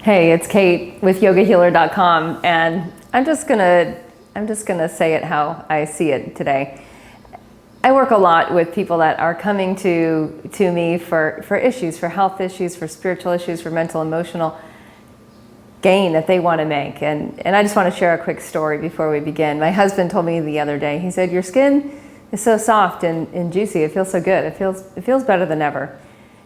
Hey, it's Kate with yogahealer.com, and I'm just gonna say it how I see it today. I work a lot with people that are coming to me for issues, for health issues, for spiritual issues, for mental, emotional gain that they want to make. And I just want to share a quick story before we begin. My husband told me the other day, he said, "Your skin is so soft and juicy. It feels so good. It feels better than ever."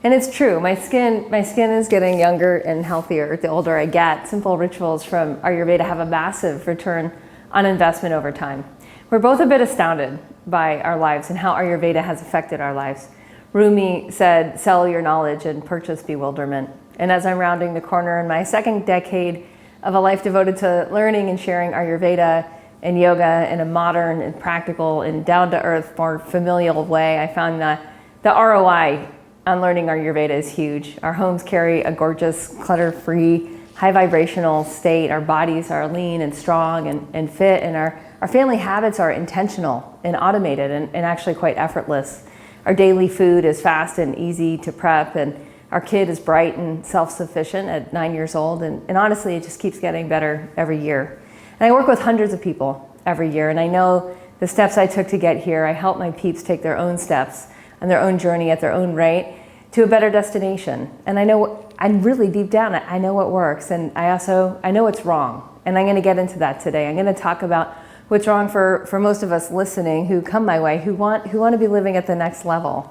And it's true. My skin is getting younger and healthier the older I get. Simple rituals from Ayurveda have a massive return on investment over time. We're both a bit astounded by our lives and how Ayurveda has affected our lives. Rumi said, "Sell your knowledge and purchase bewilderment." And as I'm rounding the corner in my second decade of a life devoted to learning and sharing Ayurveda and yoga in a modern and practical and down-to-earth, more familial way, I found that the ROI on learning Ayurveda is huge. Our homes carry a gorgeous, clutter-free, high-vibrational state. Our bodies are lean and strong and fit, and our family habits are intentional and automated and actually quite effortless. Our daily food is fast and easy to prep, and our kid is bright and self-sufficient at 9 years old, and honestly, it just keeps getting better every year. And I work with hundreds of people every year, and I know the steps I took to get here. I help my peeps take their own steps on their own journey at their own rate to a better destination. And I know, I'm really deep down, I know what works, and I know what's wrong. And I'm gonna get into that today. I'm gonna talk about what's wrong for most of us listening who come my way, who want to be living at the next level.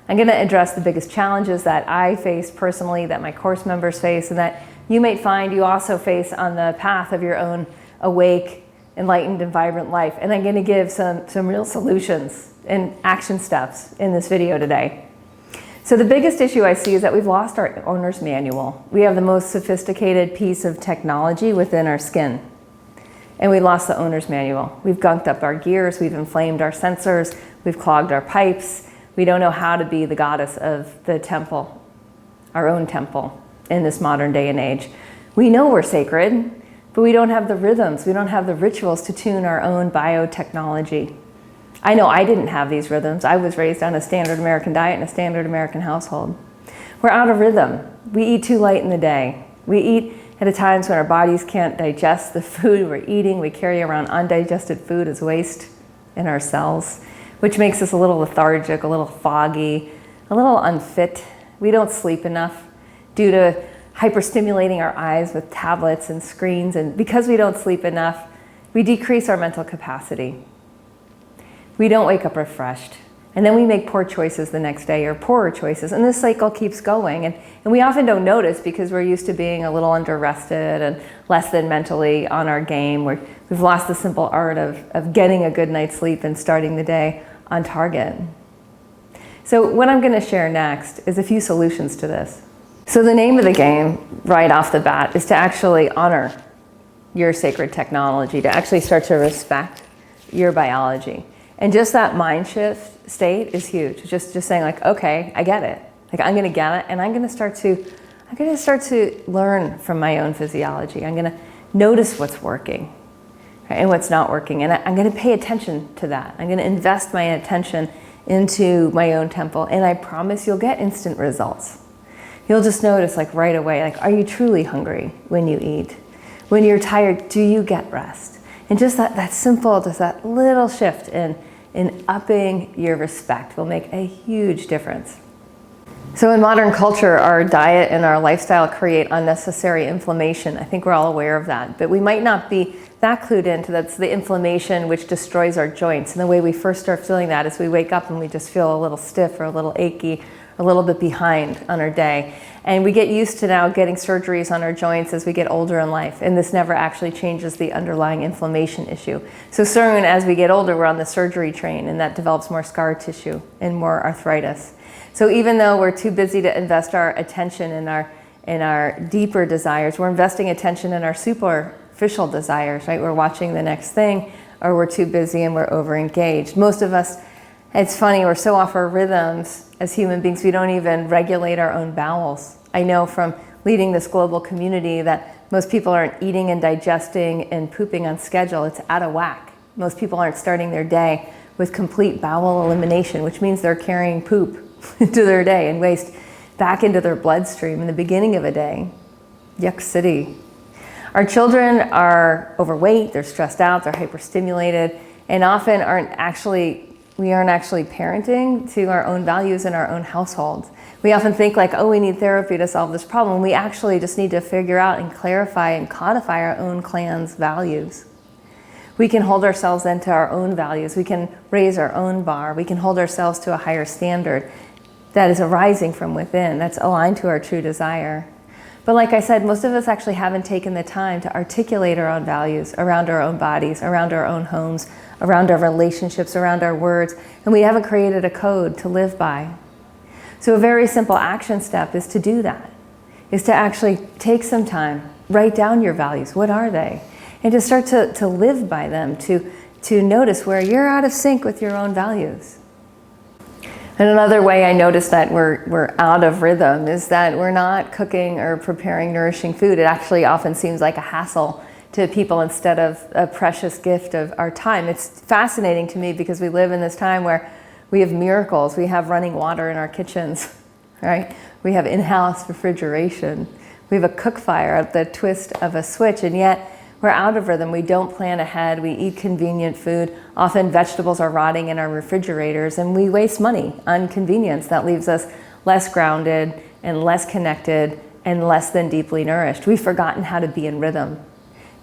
I'm gonna address the biggest challenges that I face personally, that my course members face, and that you might find you also face on the path of your own awake, enlightened, and vibrant life. And I'm gonna give some real solutions and action steps in this video today. So the biggest issue I see is that we've lost our owner's manual. We have the most sophisticated piece of technology within our skin, and we lost the owner's manual. We've gunked up our gears, we've inflamed our sensors, we've clogged our pipes. We don't know how to be the goddess of the temple, our own temple, in this modern day and age. We know we're sacred, but we don't have the rhythms, we don't have the rituals to tune our own biotechnology. I know I didn't have these rhythms. I was raised on a standard American diet in a standard American household. We're out of rhythm. We eat too late in the day. We eat at times when our bodies can't digest the food we're eating. We carry around undigested food as waste in our cells, which makes us a little lethargic, a little foggy, a little unfit. We don't sleep enough due to hyperstimulating our eyes with tablets and screens. And because we don't sleep enough, we decrease our mental capacity. We don't wake up refreshed. And then we make poor choices the next day, or poorer choices. And this cycle keeps going. And we often don't notice because we're used to being a little under-rested and less than mentally on our game. We've lost the simple art of getting a good night's sleep and starting the day on target. So what I'm gonna share next is a few solutions to this. So the name of the game right off the bat is to actually honor your sacred technology, to actually start to respect your biology. And just that mind shift state is huge. Just saying like, okay, I get it. Like I'm gonna get it, and I'm gonna start to learn from my own physiology. I'm gonna notice what's working, right, and what's not working. And I'm gonna pay attention to that. I'm gonna invest my attention into my own temple, and I promise you'll get instant results. You'll just notice like right away, like, are you truly hungry when you eat? When you're tired, do you get rest? And just that simple, just that little shift in upping your respect will make a huge difference. So in modern culture, our diet and our lifestyle create unnecessary inflammation. I think we're all aware of that, but we might not be that clued into that's the inflammation which destroys our joints. And the way we first start feeling that is we wake up and we just feel a little stiff or a little achy, a little bit behind on our day. And we get used to now getting surgeries on our joints as we get older in life, and this never actually changes the underlying inflammation issue. So soon as we get older, we're on the surgery train, and that develops more scar tissue and more arthritis. So even though we're too busy to invest our attention in our deeper desires, we're investing attention in our superficial desires, right? We're watching the next thing, or we're too busy and we're over-engaged. Most of us, it's funny, we're so off our rhythms as human beings, we don't even regulate our own bowels. I know from leading this global community that most people aren't eating and digesting and pooping on schedule. It's out of whack. Most people aren't starting their day with complete bowel elimination, which means they're carrying poop into their day and waste back into their bloodstream in the beginning of a day. Yuck City. Our children are overweight, they're stressed out, they're hyperstimulated, and often we aren't actually parenting to our own values in our own households. We often think like, oh, we need therapy to solve this problem. We actually just need to figure out and clarify and codify our own clan's values. We can hold ourselves then to our own values. We can raise our own bar. We can hold ourselves to a higher standard that is arising from within, that's aligned to our true desire. But like I said, most of us actually haven't taken the time to articulate our own values around our own bodies, around our own homes, around our relationships, around our words, and we haven't created a code to live by. So a very simple action step is to do that, is to actually take some time, write down your values, what are they? And to start to live by them, to notice where you're out of sync with your own values. And another way I notice that we're out of rhythm is that we're not cooking or preparing nourishing food. It actually often seems like a hassle to people instead of a precious gift of our time. It's fascinating to me because we live in this time where we have miracles. We have running water in our kitchens, right? We have in-house refrigeration. We have a cook fire at the twist of a switch, and yet we're out of rhythm. We don't plan ahead. We eat convenient food. Often vegetables are rotting in our refrigerators, and we waste money on convenience. That leaves us less grounded and less connected and less than deeply nourished. We've forgotten how to be in rhythm.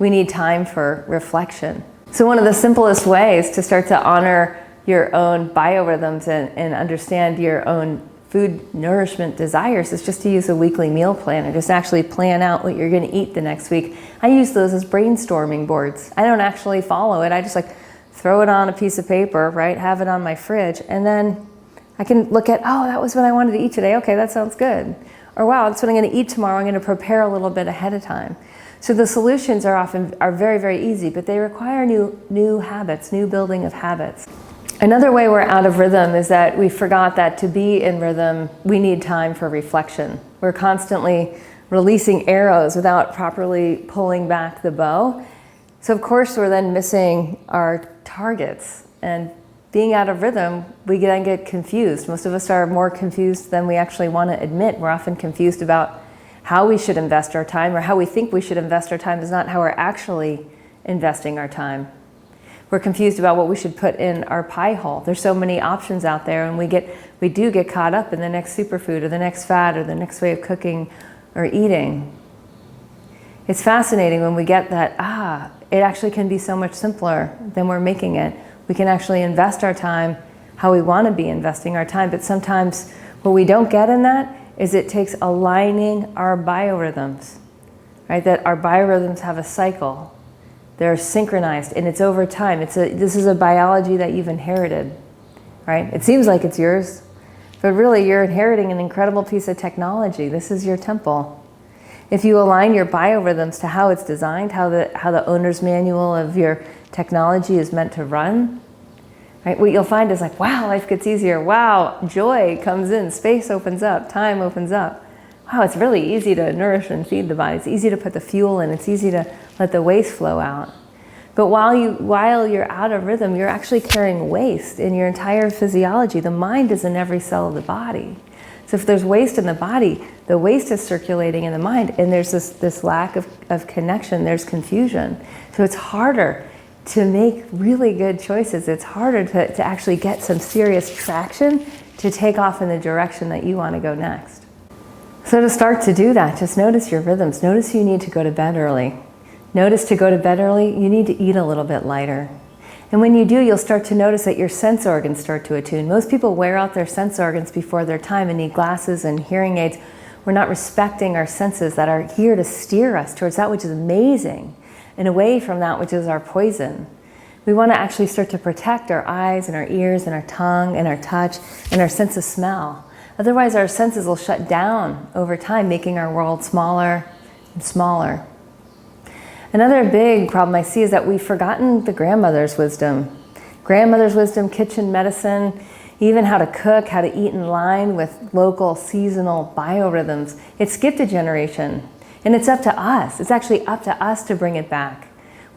We need time for reflection. So one of the simplest ways to start to honor your own biorhythms and understand your own food nourishment desires is just to use a weekly meal planner. Just actually plan out what you're going to eat the next week. I use those as brainstorming boards. I don't actually follow it. I just like throw it on a piece of paper, right? Have it on my fridge, and then I can look at, oh, that was what I wanted to eat today. Okay, that sounds good. Or wow, that's what I'm going to eat tomorrow. I'm going to prepare a little bit ahead of time. So the solutions are very, very easy, but they require new habits, new building of habits. Another way we're out of rhythm is that we forgot that to be in rhythm, we need time for reflection. We're constantly releasing arrows without properly pulling back the bow. So of course we're then missing our targets, and being out of rhythm, we then get confused. Most of us are more confused than we actually want to admit. We're often confused about how we should invest our time, or how we think we should invest our time is not how we're actually investing our time. We're confused about what we should put in our pie hole. There's so many options out there, and we do get caught up in the next superfood or the next fad or the next way of cooking or eating. It's fascinating when we get that, it actually can be so much simpler than we're making it. We can actually invest our time how we want to be investing our time, but sometimes what we don't get in that is it takes aligning our biorhythms, right? That our biorhythms have a cycle. They're synchronized, and it's over time. This is a biology that you've inherited, right? It seems like it's yours, but really you're inheriting an incredible piece of technology. This is your temple. If you align your biorhythms to how it's designed, how the owner's manual of your technology is meant to run, right? What you'll find is like, wow, life gets easier. Wow, joy comes in, space opens up, time opens up. Wow, it's really easy to nourish and feed the body. It's easy to put the fuel in. It's easy to let the waste flow out. But while you're out of rhythm, you're actually carrying waste in your entire physiology. The mind is in every cell of the body. So if there's waste in the body, the waste is circulating in the mind, and there's this lack of connection, there's confusion. So it's harder to make really good choices. It's harder to actually get some serious traction to take off in the direction that you want to go next. So to start to do that, just notice your rhythms. Notice you need to go to bed early. Notice to go to bed early, you need to eat a little bit lighter. And when you do, you'll start to notice that your sense organs start to attune. Most people wear out their sense organs before their time and need glasses and hearing aids. We're not respecting our senses that are here to steer us towards that which is amazing and away from that which is our poison. We want to actually start to protect our eyes and our ears and our tongue and our touch and our sense of smell. Otherwise, our senses will shut down over time, making our world smaller and smaller. Another big problem I see is that we've forgotten the grandmother's wisdom. Grandmother's wisdom, kitchen medicine, even how to cook, how to eat in line with local seasonal biorhythms. It skipped a generation, and it's up to us. It's actually up to us to bring it back.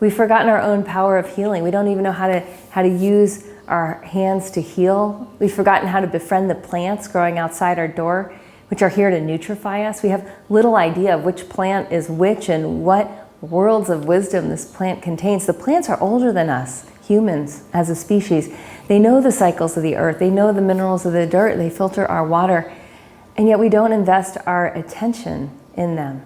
We've forgotten our own power of healing. We don't even know how to use our hands to heal. We've forgotten how to befriend the plants growing outside our door. which are here to nutrify us. We have little idea of which plant is which and what worlds of wisdom this plant contains. The plants are older than us, humans, as a species. They know the cycles of the earth. They know the minerals of the dirt. They filter our water. And yet we don't invest our attention in them.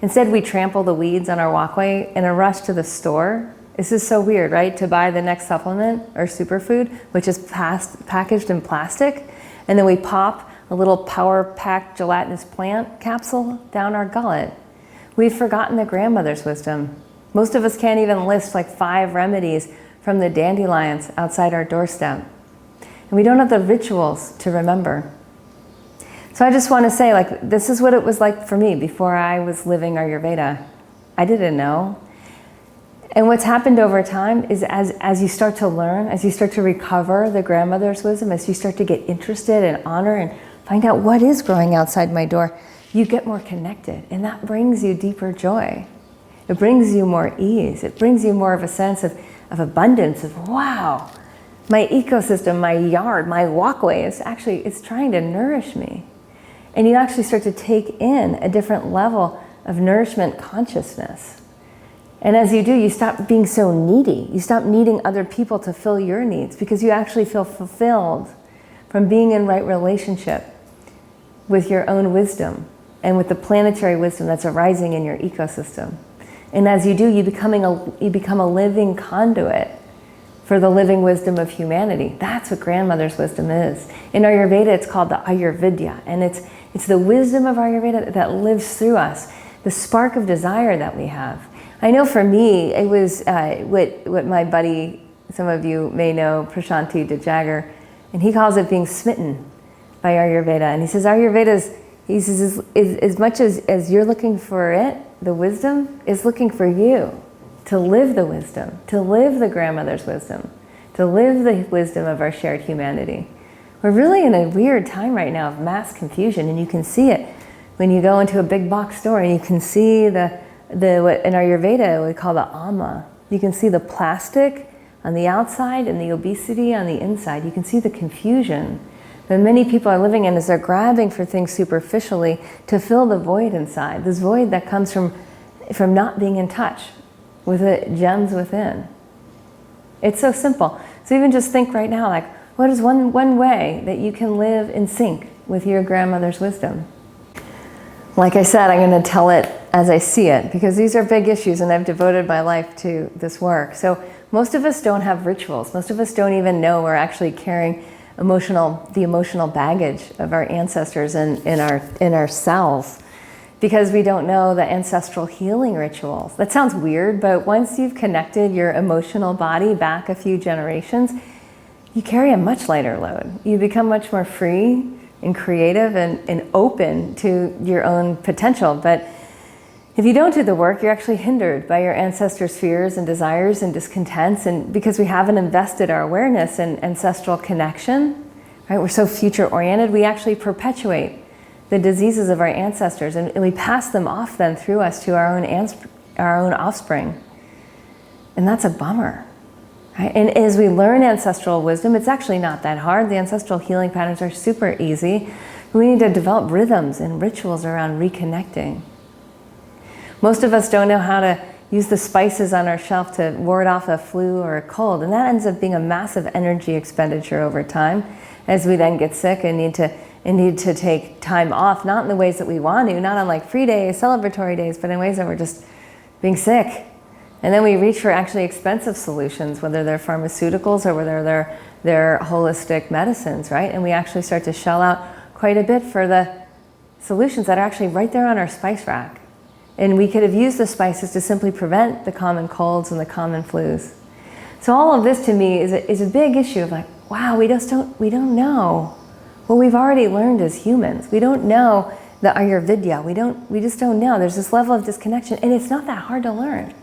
Instead, we trample the weeds on our walkway in a rush to the store. This is so weird, right? To buy the next supplement or superfood, which is packaged in plastic. And then we pop a little power-packed gelatinous plant capsule down our gullet. We've forgotten the grandmother's wisdom. Most of us can't even list like 5 remedies from the dandelions outside our doorstep. And we don't have the rituals to remember. So I just want to say, like, this is what it was like for me before I was living Ayurveda. I didn't know. And what's happened over time is as you start to learn, as you start to recover the grandmother's wisdom, as you start to get interested and honor and find out what is growing outside my door, you get more connected. And that brings you deeper joy. It brings you more ease. It brings you more of a sense of abundance, of wow, my ecosystem, my yard, my walkway it's trying to nourish me. And you actually start to take in a different level of nourishment consciousness. And as you do, you stop being so needy. You stop needing other people to fill your needs because you actually feel fulfilled from being in right relationship with your own wisdom and with the planetary wisdom that's arising in your ecosystem. And as you do, you become a living conduit for the living wisdom of humanity. That's what grandmother's wisdom is. In Ayurveda, it's called the Ayurveda, and it's the wisdom of Ayurveda that lives through us, the spark of desire that we have. I know for me, it was what my buddy, some of you may know, Prashanti Dejagger, and he calls it being smitten by Ayurveda. And he says he says as much as you're looking for it, the wisdom is looking for you to live the wisdom, to live the grandmother's wisdom, to live the wisdom of our shared humanity. We're really in a weird time right now of mass confusion, and you can see it when you go into a big box store and you can see what in Ayurveda we call the amma. You can see the plastic on the outside and the obesity on the inside. You can see the confusion that many people are living in as they're grabbing for things superficially to fill the void inside, this void that comes from not being in touch with the gems within. It's so simple. So even just think right now, like, what is one way that you can live in sync with your grandmother's wisdom? Like I said, I'm going to tell it as I see it, because these are big issues and I've devoted my life to this work. So most of us don't have rituals. Most of us don't even know we're actually carrying the emotional baggage of our ancestors in our cells, because we don't know the ancestral healing rituals. That sounds weird, but once you've connected your emotional body back a few generations, you carry a much lighter load. You become much more free and creative and open to your own potential. But if you don't do the work, you're actually hindered by your ancestors' fears and desires and discontents, and because we haven't invested our awareness in ancestral connection, right? We're so future-oriented, we actually perpetuate the diseases of our ancestors, and we pass them off then through us to our own offspring. And that's a bummer, right? And as we learn ancestral wisdom, it's actually not that hard. The ancestral healing patterns are super easy. We need to develop rhythms and rituals around reconnecting. Most of us don't know how to use the spices on our shelf to ward off a flu or a cold, and that ends up being a massive energy expenditure over time as we then get sick and need to take time off, not in the ways that we want to, not on like free days, celebratory days, but in ways that we're just being sick. And then we reach for actually expensive solutions, whether they're pharmaceuticals or whether they're holistic medicines, right? And we actually start to shell out quite a bit for the solutions that are actually right there on our spice rack. And we could have used the spices to simply prevent the common colds and the common flus. So all of this to me is a big issue of like, wow, we don't know what we've already learned as humans. We don't know the Ayurveda. We just don't know. There's this level of disconnection, and it's not that hard to learn.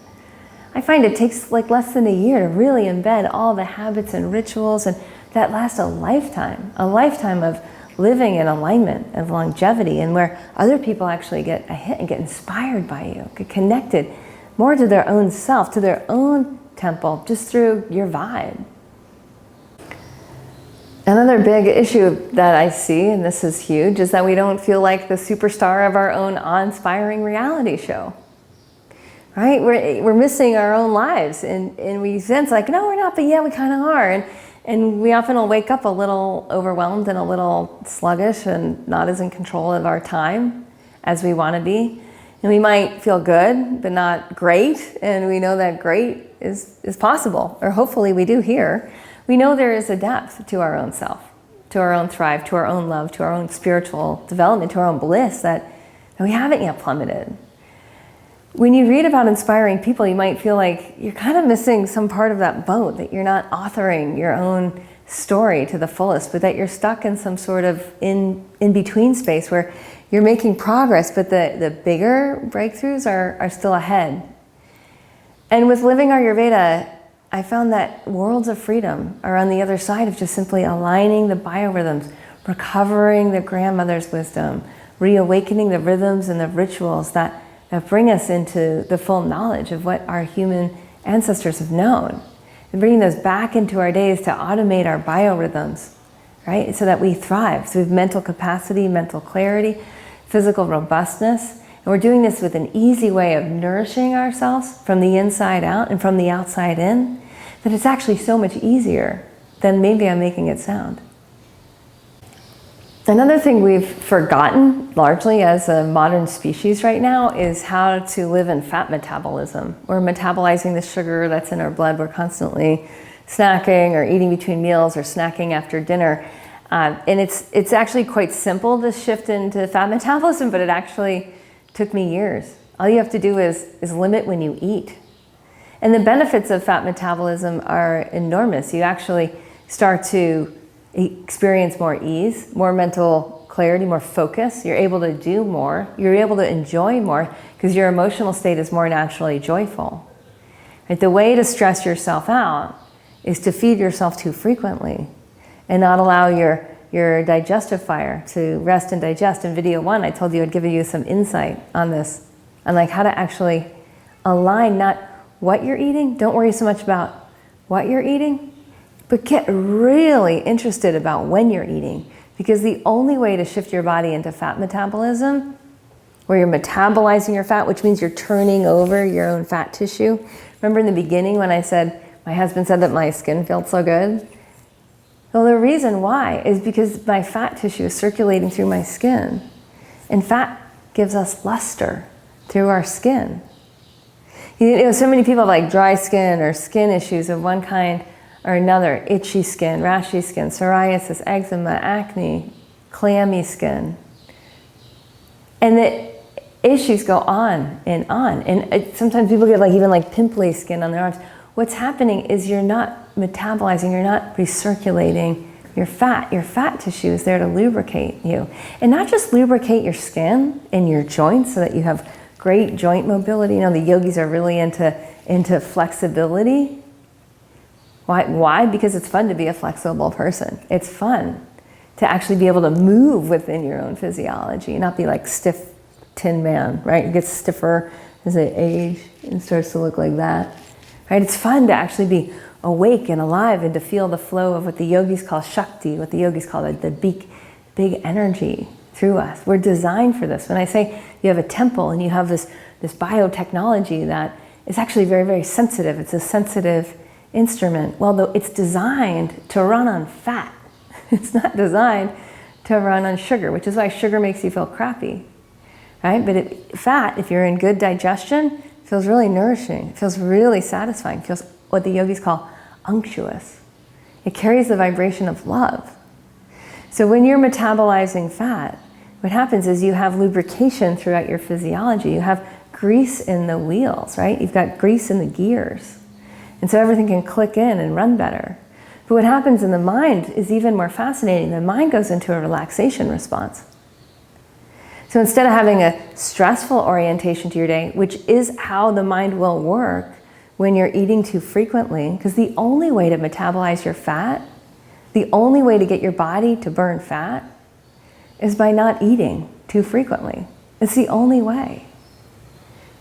I find it takes like less than a year to really embed all the habits and rituals, and that last a lifetime of living in alignment, of longevity, and where other people actually get a hit and get inspired by you, get connected more to their own self, to their own temple, just through your vibe. Another big issue that I see, and this is huge, is that we don't feel like the superstar of our own awe-inspiring reality show. Right? We're missing our own lives, and we sense like, no, we're not, but yeah, we kind of are. And we often will wake up a little overwhelmed and a little sluggish and not as in control of our time as we want to be. And we might feel good, but not great. And we know that great is possible, or hopefully we do here. We know there is a depth to our own self, to our own thrive, to our own love, to our own spiritual development, to our own bliss that we haven't yet plummeted. When you read about inspiring people, you might feel like you're kind of missing some part of that boat, that you're not authoring your own story to the fullest, but that you're stuck in some sort of in-between space where you're making progress, but the bigger breakthroughs are still ahead. And with living Ayurveda, I found that worlds of freedom are on the other side of just simply aligning the biorhythms, recovering the grandmother's wisdom, reawakening the rhythms and the rituals that bring us into the full knowledge of what our human ancestors have known, and bringing those back into our days to automate our biorhythms, right? So that we thrive. So we have mental capacity, mental clarity, physical robustness. And we're doing this with an easy way of nourishing ourselves from the inside out and from the outside in, that it's actually so much easier than maybe I'm making it sound. Another thing we've forgotten largely as a modern species right now is how to live in fat metabolism. We're metabolizing the sugar that's in our blood. We're constantly snacking or eating between meals or snacking after dinner. And it's actually quite simple to shift into fat metabolism, but it actually took me years. All you have to do is limit when you eat. And the benefits of fat metabolism are enormous. You actually start to experience more ease, more mental clarity, more focus. You're able to do more. You're able to enjoy more because your emotional state is more naturally joyful. Right? The way to stress yourself out is to feed yourself too frequently and not allow your digestive fire to rest and digest. In video 1, I told you I'd give you some insight on this, on like how to actually align not what you're eating. Don't worry so much about what you're eating, but get really interested about when you're eating, because the only way to shift your body into fat metabolism, where you're metabolizing your fat, which means you're turning over your own fat tissue. Remember in the beginning when I said, my husband said that my skin felt so good? Well, the reason why is because my fat tissue is circulating through my skin. And fat gives us luster through our skin. You know, so many people have like dry skin or skin issues of one kind or another, itchy skin, rashy skin, psoriasis, eczema, acne, clammy skin. And the issues go on. And sometimes people get like even like pimply skin on their arms. What's happening is you're not metabolizing, you're not recirculating your fat. Your fat tissue is there to lubricate you. And not just lubricate your skin and your joints so that you have great joint mobility. You know, the yogis are really into flexibility. Why? Because it's fun to be a flexible person. It's fun to actually be able to move within your own physiology, not be like stiff tin man, right? It gets stiffer as they age and starts to look like that, right? It's fun to actually be awake and alive and to feel the flow of what the yogis call Shakti, what the yogis call the big energy through us. We're designed for this. When I say you have a temple and you have this biotechnology that is actually very, very sensitive, it's a sensitive instrument. Well, it's designed to run on fat. It's not designed to run on sugar, which is why sugar makes you feel crappy, right? But fat, if you're in good digestion, feels really nourishing. It feels really satisfying. It feels what the yogis call unctuous. It carries the vibration of love. So when you're metabolizing fat, what happens is you have lubrication throughout your physiology. You have grease in the wheels, right? You've got grease in the gears. And so everything can click in and run better. But what happens in the mind is even more fascinating. The mind goes into a relaxation response. So instead of having a stressful orientation to your day, which is how the mind will work when you're eating too frequently, because the only way to metabolize your fat, the only way to get your body to burn fat is by not eating too frequently. It's the only way,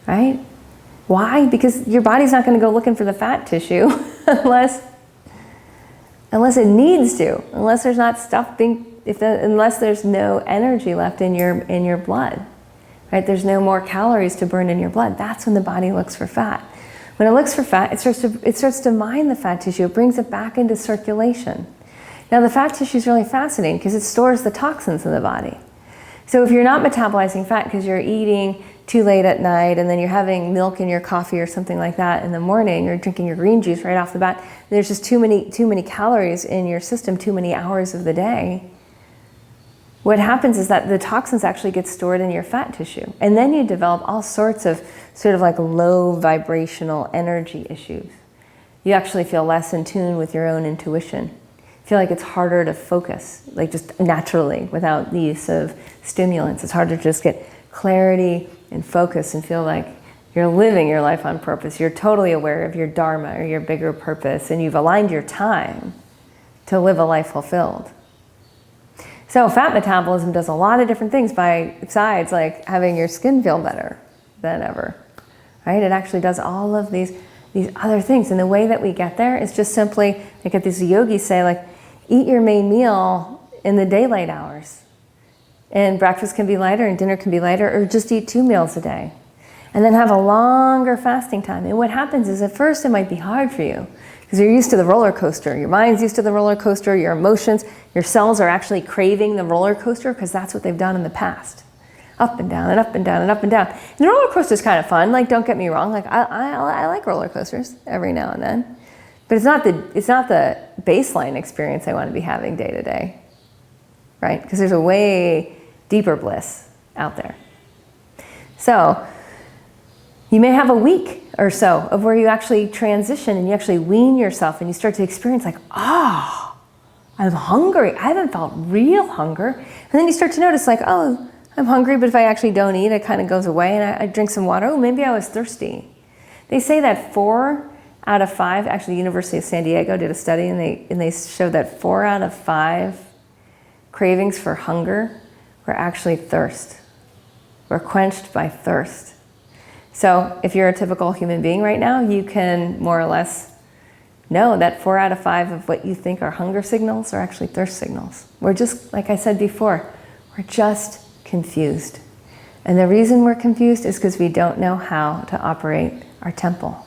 right? Why? Because your body's not going to go looking for the fat tissue unless unless it needs to, unless there's not stuff unless there's no energy left in your blood, right? There's no more calories to burn in your blood. That's when the body looks for fat. When it looks for fat, it starts to mine the fat tissue. It brings it back into circulation. Now the fat tissue is really fascinating because it stores the toxins in the body. So if you're not metabolizing fat because you're eating too late at night and then you're having milk in your coffee or something like that in the morning, or drinking your green juice right off the bat, there's just too many calories in your system, too many hours of the day. What happens is that the toxins actually get stored in your fat tissue. And then you develop all sorts of sort of like low vibrational energy issues. You actually feel less in tune with your own intuition. You feel like it's harder to focus, like just naturally without the use of stimulants. It's harder to just get clarity and focus and feel like you're living your life on purpose. You're totally aware of your dharma or your bigger purpose, and you've aligned your time to live a life fulfilled. So fat metabolism does a lot of different things besides like having your skin feel better than ever, right? It actually does all of these other things. And the way that we get there is just simply, like what these yogis say, like eat your main meal in the daylight hours. And breakfast can be lighter and dinner can be lighter, or just eat 2 meals a day. And then have a longer fasting time. And what happens is at first it might be hard for you because you're used to the roller coaster. Your mind's used to the roller coaster, your emotions, your cells are actually craving the roller coaster because that's what they've done in the past. Up and down and up and down and up and down. And the roller coaster is kind of fun. Like, don't get me wrong. Like, I like roller coasters every now and then, but it's not the baseline experience I want to be having day to day, right? Because there's a way deeper bliss out there. So you may have a week or so of where you actually transition and you actually wean yourself and you start to experience like, I'm hungry. I haven't felt real hunger. And then you start to notice like, oh, I'm hungry, but if I actually don't eat, it kind of goes away and I drink some water. Oh, maybe I was thirsty. They say that 4 out of 5, actually the University of San Diego did a study and they showed that 4 out of 5 cravings for hunger were actually thirst. Were quenched by thirst. So if you're a typical human being right now, you can more or less know that 4 out of 5 of what you think are hunger signals are actually thirst signals. We're just, like I said before, we're just confused. And the reason we're confused is because we don't know how to operate our temple.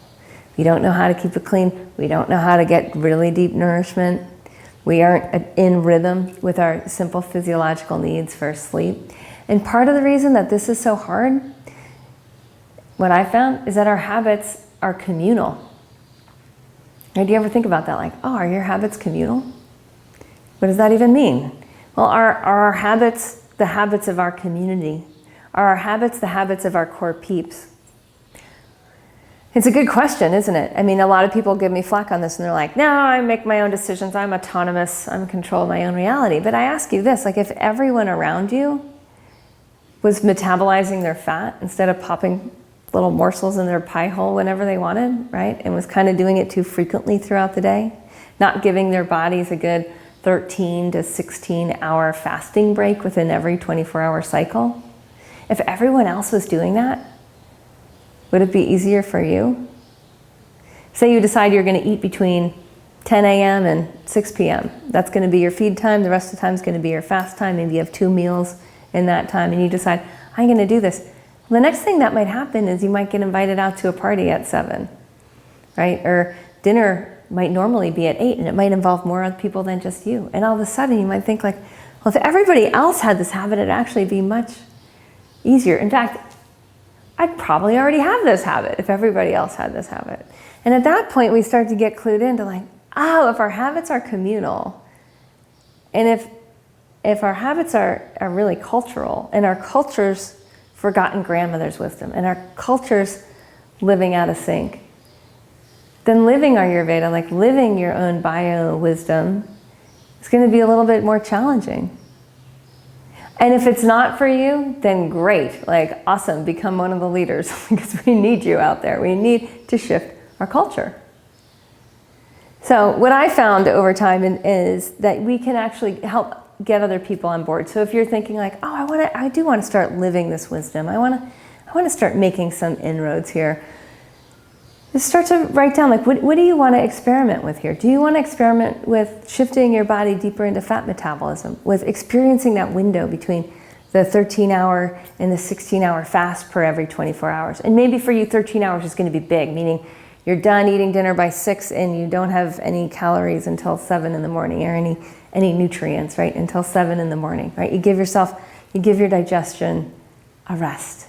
We don't know how to keep it clean. We don't know how to get really deep nourishment. We aren't in rhythm with our simple physiological needs for sleep. And part of the reason that this is so hard, what I found, is that our habits are communal. Or do you ever think about that? Like, oh, are your habits communal? What does that even mean? Well, are our habits the habits of our community? Are our habits the habits of our core peeps? It's a good question, isn't it? I mean, a lot of people give me flack on this and they're like, no, I make my own decisions. I'm autonomous. I'm in control of my own reality. But I ask you this, like if everyone around you was metabolizing their fat instead of popping little morsels in their pie hole whenever they wanted, right? And was kind of doing it too frequently throughout the day, not giving their bodies a good 13 to 16 hour fasting break within every 24-hour cycle. If everyone else was doing that, would it be easier for you? Say you decide you're going to eat between 10 a.m. and 6 p.m. That's going to be your feed time. The rest of the time is going to be your fast time. Maybe you have 2 meals in that time and you decide, I'm going to do this. Well, the next thing that might happen is you might get invited out to a party at 7, right? Or dinner might normally be at 8 and it might involve more other people than just you. And all of a sudden you might think like, well, if everybody else had this habit, it'd actually be much easier. In fact, I'd probably already have this habit if everybody else had this habit. And at that point, we start to get clued into like, oh, if our habits are communal, and if our habits are really cultural, and our culture's forgotten grandmother's wisdom, and our culture's living out of sync, then living Ayurveda, like living your own bio wisdom, is going to be a little bit more challenging. And if it's not for you, then great, like awesome, become one of the leaders because we need you out there. We need to shift our culture. So what I found over time is that we can actually help get other people on board. So if you're thinking like, oh, I do want to start living this wisdom. I want to start making some inroads here. just start to write down, like, what do you want to experiment with here? Do you want to experiment with shifting your body deeper into fat metabolism, with experiencing that window between the 13-hour and the 16-hour fast per every 24 hours? And maybe for you, 13 hours is going to be big, meaning you're done eating dinner by 6 and you don't have any calories until 7 in the morning, or any nutrients, right, until 7 in the morning, right? You give your digestion a rest.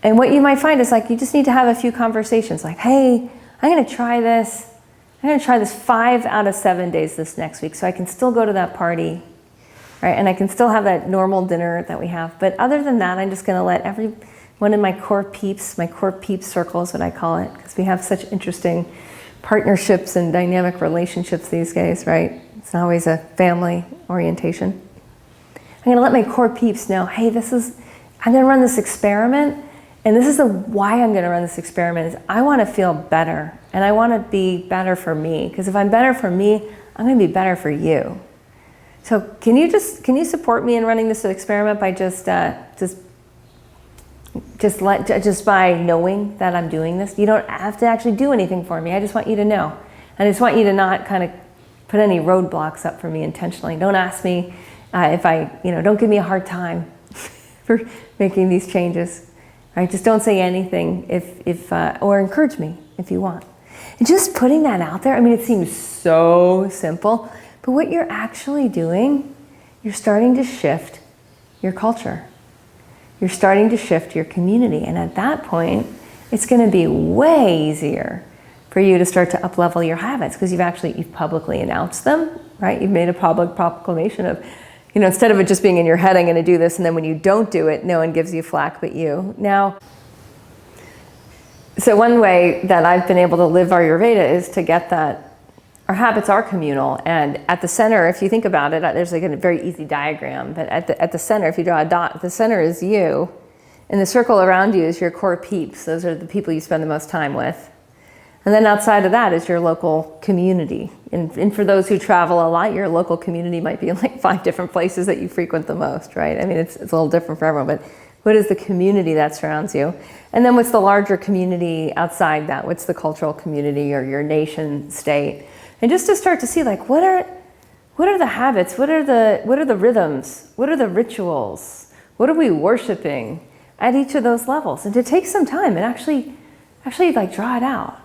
And what you might find is, like, you just need to have a few conversations, like, hey, I'm going to try this. I'm going to try this 5 out of 7 days this next week, so I can still go to that party, right? And I can still have that normal dinner that we have. But other than that, I'm just going to let every one of my core peeps circle is what I call it, because we have such interesting partnerships and dynamic relationships these days, right? It's not always a family orientation. I'm going to let my core peeps know, hey, I'm going to run this experiment. And this is why I'm going to run this experiment, is I want to feel better, and I want to be better for me. Because if I'm better for me, I'm going to be better for you. So can you support me in running this experiment by just by knowing that I'm doing this? You don't have to actually do anything for me. I just want you to know. And I just want you to not kind of put any roadblocks up for me intentionally. Don't ask me don't give me a hard time for making these changes. Right? Just don't say anything or encourage me if you want. And just putting that out there, I mean, it seems so simple, but what you're actually doing, you're starting to shift your culture. You're starting to shift your community. And at that point, it's going to be way easier for you to start to up-level your habits, because you've publicly announced them, right? You've made a public proclamation of, instead of it just being in your head, I'm going to do this, and then when you don't do it, no one gives you flack but you. Now, so one way that I've been able to live Ayurveda is to get that our habits are communal, and at the center, if you think about it, there's like a very easy diagram, but at the center, if you draw a dot, the center is you, and the circle around you is your core peeps. Those are the people you spend the most time with. And then outside of that is your local community. And for those who travel a lot, your local community might be in like 5 different places that you frequent the most, right? I mean, it's a little different for everyone, but what is the community that surrounds you? And then what's the larger community outside that? What's the cultural community or your nation state? And just to start to see, like, what are the habits? What are the rhythms? What are the rituals? What are we worshiping at each of those levels? And to take some time and actually like draw it out.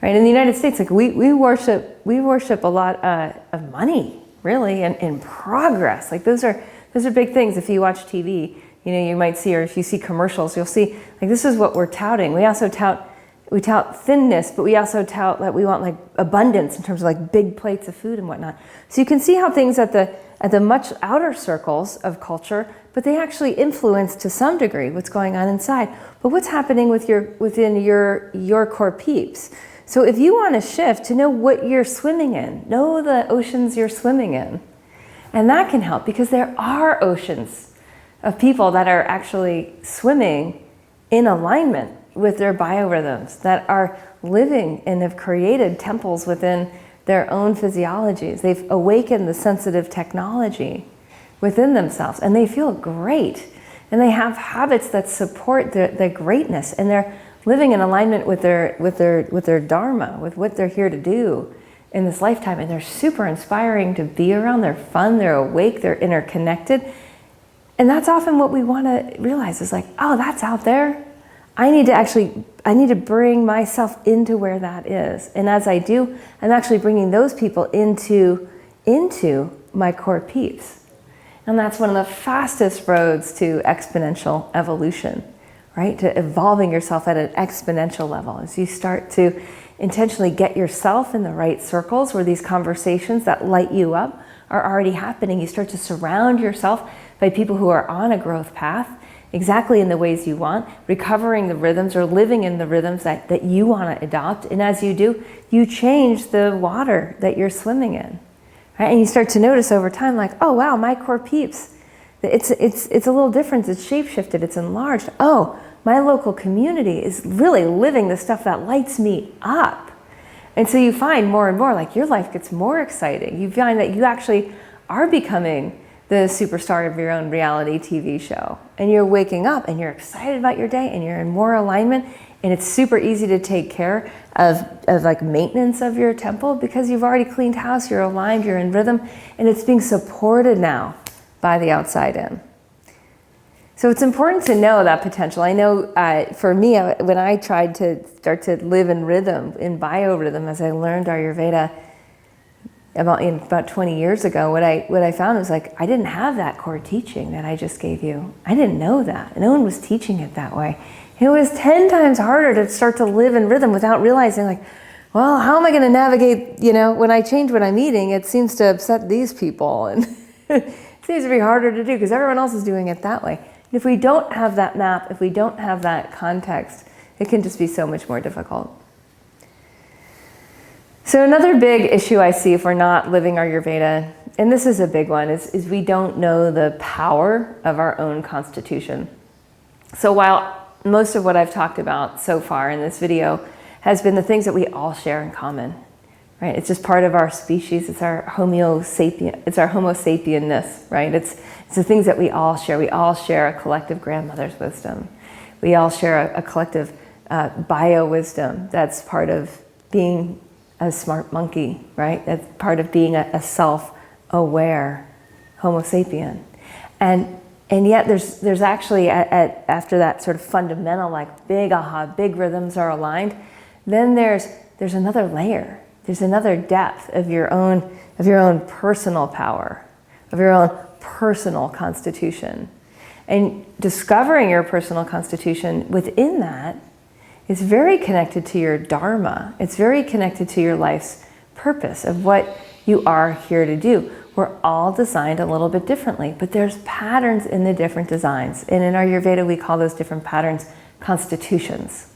Right, in the United States, like we worship a lot of money, really, and progress. Like those are big things. If you watch TV, you might see, or if you see commercials, you'll see like this is what we're touting. We also tout thinness, but we also tout that we want like abundance in terms of like big plates of food and whatnot. So you can see how things at the much outer circles of culture, but they actually influence to some degree what's going on inside. But what's happening within your core peeps? So if you want to shift, to know what you're swimming in, know the oceans you're swimming in. And that can help, because there are oceans of people that are actually swimming in alignment with their biorhythms, that are living and have created temples within their own physiologies. They've awakened the sensitive technology within themselves, and they feel great. And they have habits that support their greatness, and they're living in alignment with their dharma, with what they're here to do in this lifetime. And they're super inspiring to be around. They're fun, they're awake, they're interconnected. And that's often what we want to realize is like, oh, that's out there. I need to bring myself into where that is. And as I do, I'm actually bringing those people into my core peeps. And that's one of the fastest roads to exponential evolution. Right? To evolving yourself at an exponential level as you start to intentionally get yourself in the right circles where these conversations that light you up are already happening. You start to surround yourself by people who are on a growth path exactly in the ways you want, recovering the rhythms or living in the rhythms that you want to adopt. And as you do, you change the water that you're swimming in. Right? And you start to notice over time, like, oh wow, my core peeps, it's a little different. It's shape-shifted. It's enlarged. Oh, my local community is really living the stuff that lights me up. And so you find more and more, like your life gets more exciting. You find that you actually are becoming the superstar of your own reality TV show. And you're waking up and you're excited about your day and you're in more alignment And it's super easy to take care of like maintenance of your temple because you've already cleaned house, you're aligned, you're in rhythm, and it's being supported now by the outside in. So it's important to know that potential. I know for me, when I tried to start to live in rhythm, in biorhythm, as I learned Ayurveda about 20 years ago, what I found was like, I didn't have that core teaching that I just gave you. I didn't know that. No one was teaching it that way. It was 10 times harder to start to live in rhythm without realizing like, well, how am I going to navigate, when I change what I'm eating, it seems to upset these people. And it seems to be harder to do because everyone else is doing it that way. And if we don't have that map, if we don't have that context, it can just be so much more difficult. So another big issue I see if we're not living Ayurveda, and this is a big one, is we don't know the power of our own constitution. So while most of what I've talked about so far in this video has been the things that we all share in common, right? It's just part of our species. It's our Homo sapienness, right? It's the things that we all share. We all share a collective grandmother's wisdom. We all share a collective bio wisdom. That's part of being a smart monkey, right? That's part of being a self-aware Homo sapien. And yet there's actually, after that sort of fundamental, like big aha, big rhythms are aligned, then there's another layer. There's another depth of your own personal power, of your own personal constitution. And discovering your personal constitution within that is very connected to your dharma. It's very connected to your life's purpose of what you are here to do. We're all designed a little bit differently, but there's patterns in the different designs. And in Ayurveda, we call those different patterns constitutions.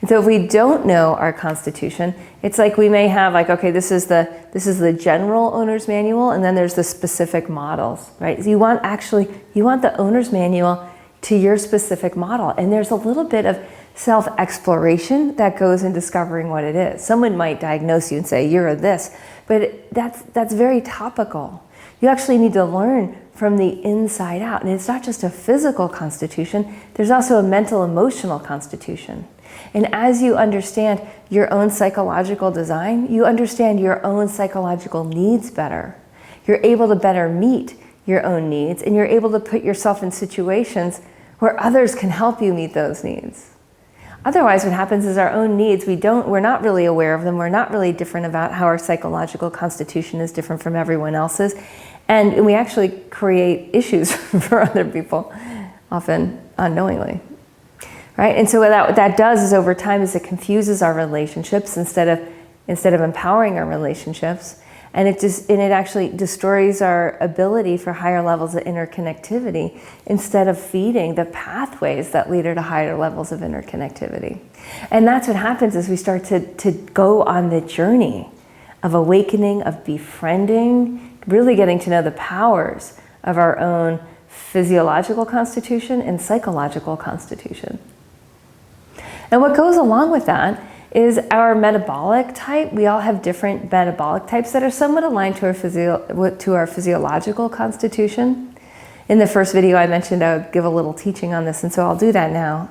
And so if we don't know our constitution, it's like we may have like, okay, this is the general owner's manual, and then there's the specific models, right? So you want the owner's manual to your specific model. And there's a little bit of self-exploration that goes in discovering what it is. Someone might diagnose you and say, you're a this, but that's very topical. You actually need to learn from the inside out. And it's not just a physical constitution, there's also a mental, emotional constitution. And as you understand your own psychological design, you understand your own psychological needs better. You're able to better meet your own needs, and you're able to put yourself in situations where others can help you meet those needs. Otherwise, what happens is our own needs, we're not really aware of them. We're not really different about how our psychological constitution is different from everyone else's. And we actually create issues for other people, often unknowingly. Right? And so what that does is over time is it confuses our relationships instead of empowering our relationships. And it actually destroys our ability for higher levels of interconnectivity instead of feeding the pathways that lead to higher levels of interconnectivity. And that's what happens as we start to go on the journey of awakening, of befriending, really getting to know the powers of our own physiological constitution and psychological constitution. And what goes along with that is our metabolic type. We all have different metabolic types that are somewhat aligned to our physiological constitution. In the first video I mentioned I would give a little teaching on this, and so I'll do that now.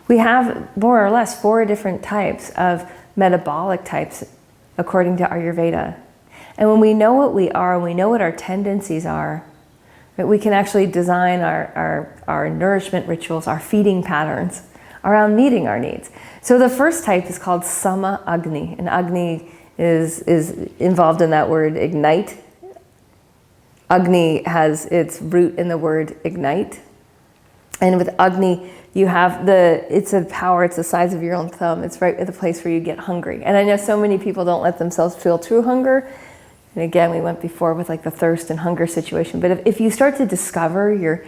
We have more or less 4 different types of metabolic types according to Ayurveda. And when we know what we are, we know what our tendencies are, right, we can actually design our nourishment rituals, our feeding patterns around meeting our needs. So the first type is called Sama Agni, and Agni is involved in that word ignite. Agni has its root in the word ignite. And with Agni, you have it's a power, it's the size of your own thumb. It's right at the place where you get hungry. And I know so many people don't let themselves feel true hunger. And again, we went before with like the thirst and hunger situation. But if you start to discover your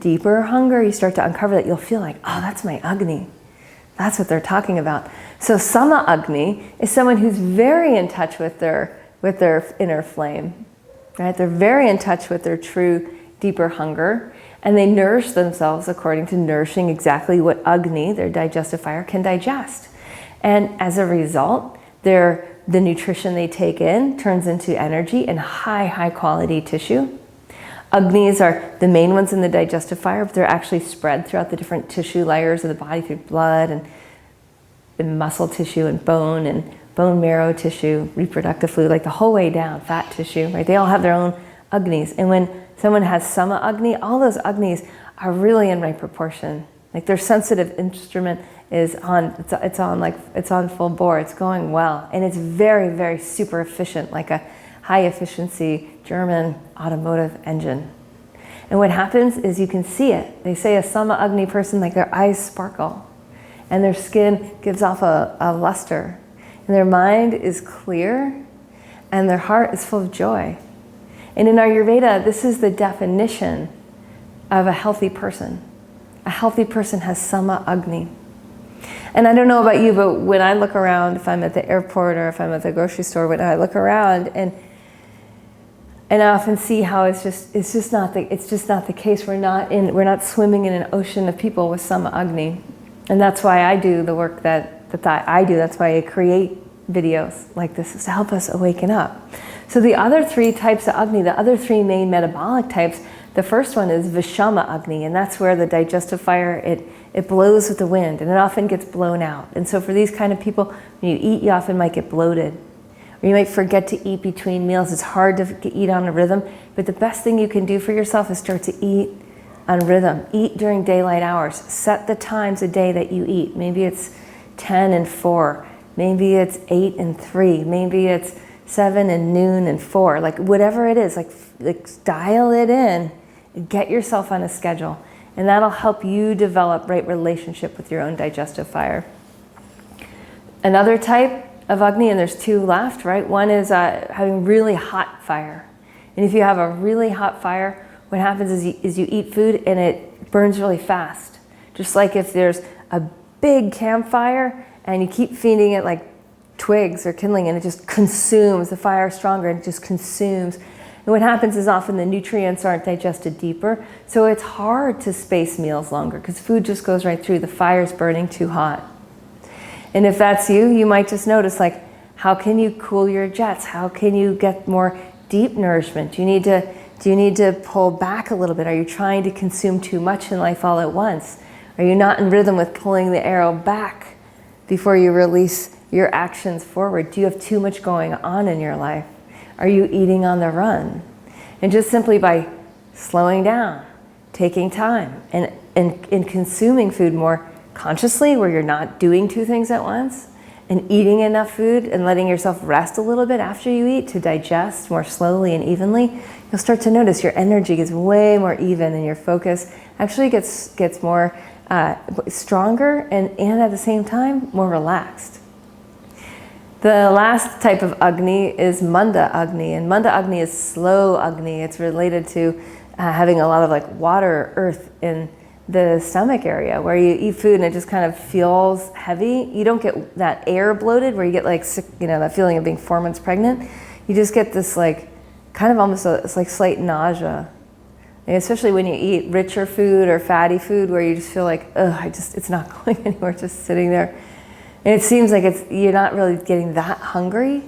deeper hunger, you start to uncover that, you'll feel like, oh, that's my Agni. That's what they're talking about. So Sama Agni is someone who's very in touch with their inner flame, right? They're very in touch with their true, deeper hunger, and they nourish themselves according to nourishing exactly what Agni, their digestive fire, can digest. And as a result, the nutrition they take in turns into energy and high quality tissue. Agnis are the main ones in the digestive fire, but they're actually spread throughout the different tissue layers of the body through blood and muscle tissue and bone marrow tissue, reproductive fluid, like the whole way down, fat tissue, right? They all have their own Agnis. And when someone has Sama Agni, all those Agnis are really in right proportion. Like their sensitive instrument is on, it's on full bore, it's going well. And it's very, very super efficient, like a high efficiency German automotive engine. And what happens is you can see it. They say a Sama Agni person, like their eyes sparkle and their skin gives off a luster and their mind is clear and their heart is full of joy. And in Ayurveda, this is the definition of a healthy person. A healthy person has Sama Agni. And I don't know about you, but when I look around, if I'm at the airport or if I'm at the grocery store, when I look around and I often see how it's just not the case. We're not swimming in an ocean of people with Sama Agni. And that's why I do the work that I do. That's why I create videos like this, is to help us awaken up. So the other three types of Agni, the other three main metabolic types, the first one is Vishama Agni, and that's where the digestive fire, it blows with the wind, and it often gets blown out. And so for these kind of people, when you eat, you often might get bloated. Or you might forget to eat between meals. It's hard to eat on a rhythm, but the best thing you can do for yourself is start to eat on rhythm. Eat during daylight hours. Set the times a day that you eat. Maybe it's 10 and 4. Maybe it's 8 and 3. Maybe it's 7 and noon and 4. Like whatever it is, like dial it in. Get yourself on a schedule. And that'll help you develop right relationship with your own digestive fire. Another type of Agni, and there's two left, right? One is having really hot fire. And if you have a really hot fire, what happens is you eat food and it burns really fast. Just like if there's a big campfire and you keep feeding it like twigs or kindling and it just consumes, the fire is stronger and it just consumes. And what happens is often the nutrients aren't digested deeper, so it's hard to space meals longer because food just goes right through. The fire's burning too hot. And if that's you, you might just notice, like, how can you cool your jets? How can you get more deep nourishment? Do you need to pull back a little bit? Are you trying to consume too much in life all at once? Are you not in rhythm with pulling the arrow back before you release your actions forward? Do you have too much going on in your life? Are you eating on the run? And just simply by slowing down, taking time, and consuming food more consciously, where you're not doing two things at once, and eating enough food and letting yourself rest a little bit after you eat to digest more slowly and evenly, you'll start to notice your energy gets way more even and your focus actually gets more stronger and at the same time more relaxed. The last type of Agni is Manda Agni, and Manda Agni is slow Agni. It's related to having a lot of like water, earth in the stomach area, where you eat food and it just kind of feels heavy. You don't get that air bloated where you get like sick, that feeling of being 4 months pregnant. You just get this like kind of almost it's like slight nausea. And especially when you eat richer food or fatty food where you just feel like, it's not going anywhere, it's just sitting there. And it seems like you're not really getting that hungry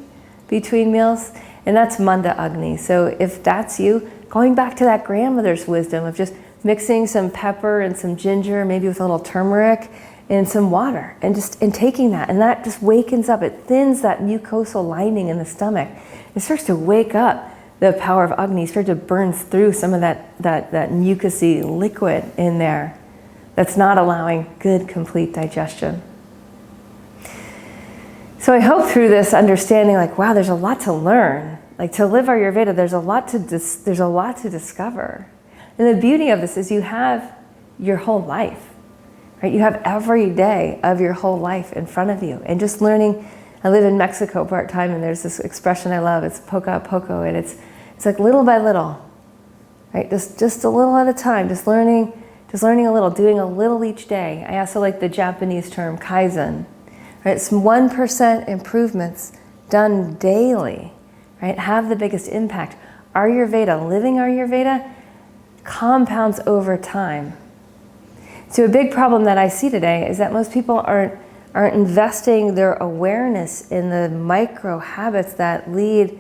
between meals. And that's Manda Agni. So if that's you, going back to that grandmother's wisdom of just mixing some pepper and some ginger, maybe with a little turmeric and some water, and taking that, and that just wakens up. It thins that mucosal lining in the stomach. It starts to wake up the power of Agni. Start to burn through some of that mucousy liquid in there that's not allowing good, complete digestion. So I hope through this understanding, like, wow, there's a lot to learn. Like, to live Ayurveda, there's a lot to discover. And the beauty of this is you have your whole life, right? You have every day of your whole life in front of you. And just learning, I live in Mexico part-time, and there's this expression I love, it's poco a poco, and it's like little by little, right? Just a little at a time, just learning a little, doing a little each day. I also like the Japanese term Kaizen, right? It's 1% improvements done daily, right? Have the biggest impact. Ayurveda, living Ayurveda, compounds over time. So a big problem that I see today is that most people aren't investing their awareness in the micro habits that lead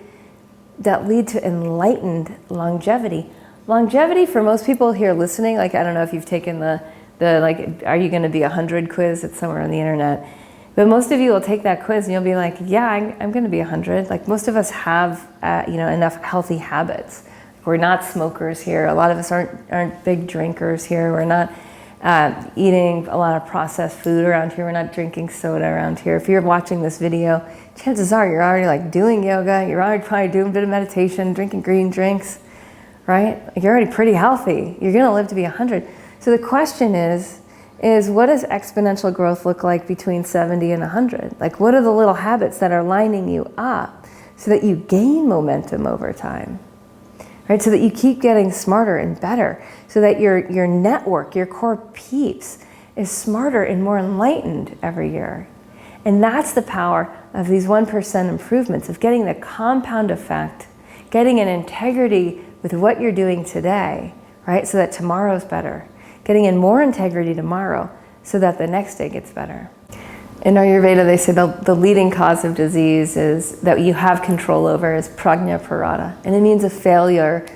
to enlightened longevity Longevity for most people here listening, like I don't know if you've taken the like, are you going to be 100 quiz? It's somewhere on the internet. But most of you will take that quiz and you'll be like, yeah, I'm going to be 100. Like most of us have, enough healthy habits. We're not smokers here. A lot of us aren't big drinkers here. We're not eating a lot of processed food around here. We're not drinking soda around here. If you're watching this video, chances are you're already like doing yoga. You're already probably doing a bit of meditation, drinking green drinks, right? Like you're already pretty healthy. You're going to live to be 100. So the question is what does exponential growth look like between 70 and 100? Like what are the little habits that are lining you up so that you gain momentum over time, right? So that you keep getting smarter and better, so that your network, your core peeps is smarter and more enlightened every year. And that's the power of these 1% improvements, of getting the compound effect, getting an integrity with what you're doing today, right? So that tomorrow's better. Getting in more integrity tomorrow so that the next day gets better. In Ayurveda, they say the leading cause of disease is that you have control over is prajna parada. And it means a failure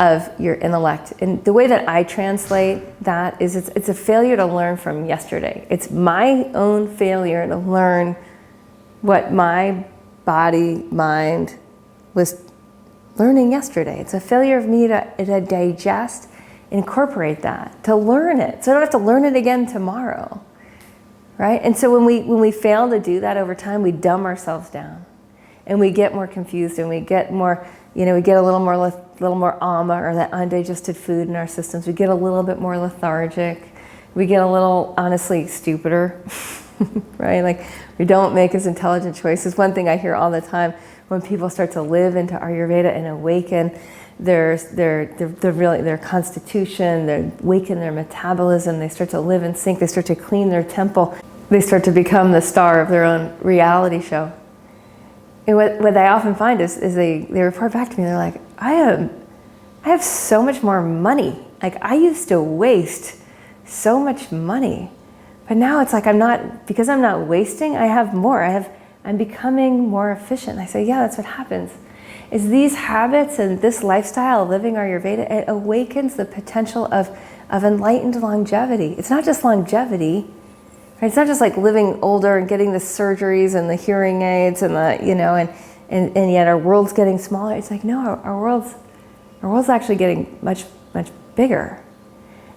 of your intellect. And the way that I translate that is it's a failure to learn from yesterday. It's my own failure to learn what my body, mind was learning yesterday. It's a failure of me to digest, incorporate that, to learn it, so I don't have to learn it again tomorrow, right? And so when we fail to do that over time, we dumb ourselves down, and we get more confused, and we get more, we get a little more ama, or that undigested food in our systems. We get a little bit more lethargic. We get a little, honestly, stupider, right? Like we don't make as intelligent choices. One thing I hear all the time when people start to live into Ayurveda and awaken their constitution, they awaken their metabolism, they start to live in sync, they start to clean their temple, they start to become the star of their own reality show. And what I often find is they report back to me, they're like, I have so much more money. Like I used to waste so much money, but now it's like because I'm not wasting, I have more. I'm becoming more efficient. And I say, yeah, that's what happens. Is these habits and this lifestyle of living Ayurveda, it awakens the potential of enlightened longevity. It's not just longevity, right? It's not just like living older and getting the surgeries and the hearing aids and and yet our world's getting smaller. It's like, no, our world's actually getting much, much bigger.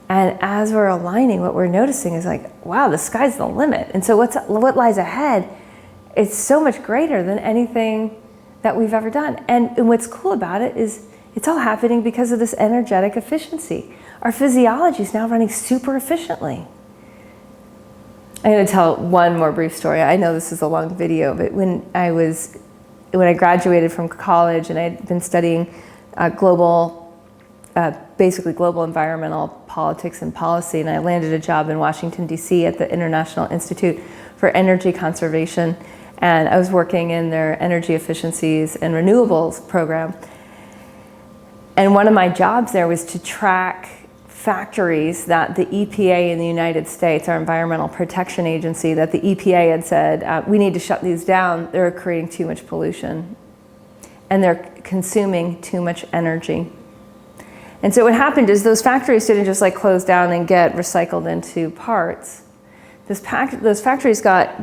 And as we're aligning, what we're noticing is like, wow, the sky's the limit. And so what lies ahead is so much greater than anything that we've ever done. And what's cool about it is it's all happening because of this energetic efficiency. Our physiology is now running super efficiently. I'm going to tell one more brief story. I know this is a long video, but when I graduated from college and I had been studying basically global environmental politics and policy, and I landed a job in Washington, D.C. at the International Institute for Energy Conservation. And I was working in their energy efficiencies and renewables program. And one of my jobs there was to track factories that the EPA in the United States, our Environmental Protection Agency, that the EPA had said, we need to shut these down. They're creating too much pollution. And they're consuming too much energy. And so what happened is those factories didn't just like close down and get recycled into parts. Those factories got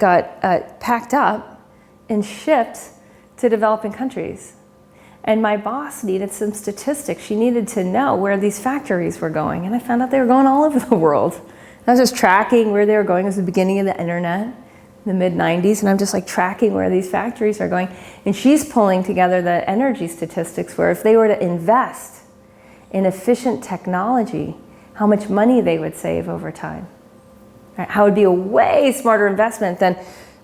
packed up and shipped to developing countries. And my boss needed some statistics. She needed to know where these factories were going. And I found out they were going all over the world. And I was just tracking where they were going. It was the beginning of the internet, in the mid-90s. And I'm just like tracking where these factories are going. And she's pulling together the energy statistics where if they were to invest in efficient technology, how much money they would save over time. How it would be a way smarter investment than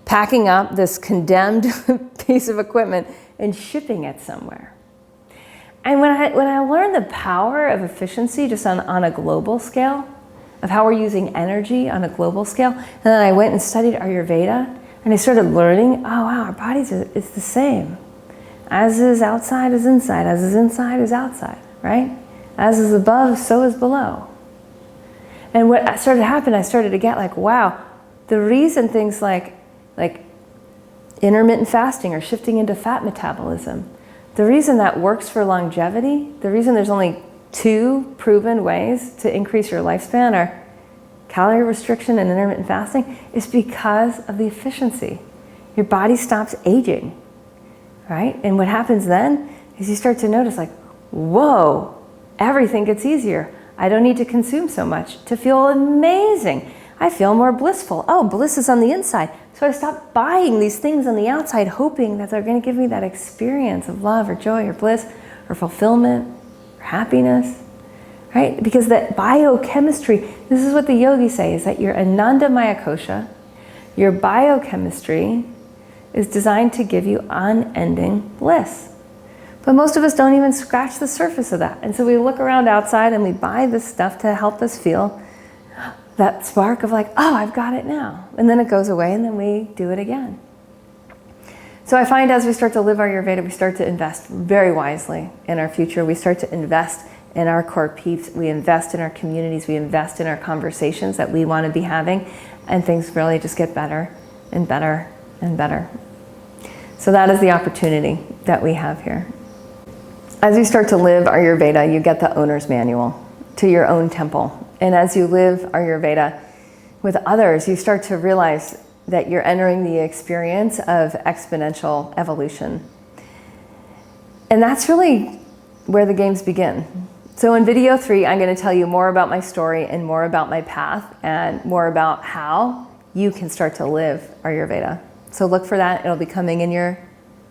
packing up this condemned piece of equipment and shipping it somewhere. And when I learned the power of efficiency just on a global scale, of how we're using energy on a global scale, and then I went and studied Ayurveda, and I started learning, oh wow, our bodies is the same. As is outside is inside, as is inside is outside, right? As is above, so is below. And what started to happen, I started to get like, wow, the reason things like intermittent fasting or shifting into fat metabolism, the reason that works for longevity, the reason there's only 2 proven ways to increase your lifespan are calorie restriction and intermittent fasting, is because of the efficiency. Your body stops aging, right? And what happens then is you start to notice like, whoa, everything gets easier. I don't need to consume so much to feel amazing. I feel more blissful. Oh, bliss is on the inside. So I stop buying these things on the outside, hoping that they're going to give me that experience of love or joy or bliss or fulfillment or happiness, right? Because that biochemistry, this is what the yogis say, is that your ananda maya kosha, your biochemistry is designed to give you unending bliss. But most of us don't even scratch the surface of that. And so we look around outside and we buy this stuff to help us feel that spark of like, oh, I've got it now. And then it goes away and then we do it again. So I find as we start to live our Ayurveda, we start to invest very wisely in our future. We start to invest in our core peeps. We invest in our communities. We invest in our conversations that we want to be having. And things really just get better and better and better. So that is the opportunity that we have here. As you start to live Ayurveda, you get the owner's manual to your own temple. And as you live Ayurveda with others, you start to realize that you're entering the experience of exponential evolution. And that's really where the games begin. So in video 3, I'm going to tell you more about my story and more about my path and more about how you can start to live Ayurveda. So look for that. It'll be coming in your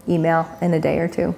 email in a day or 2.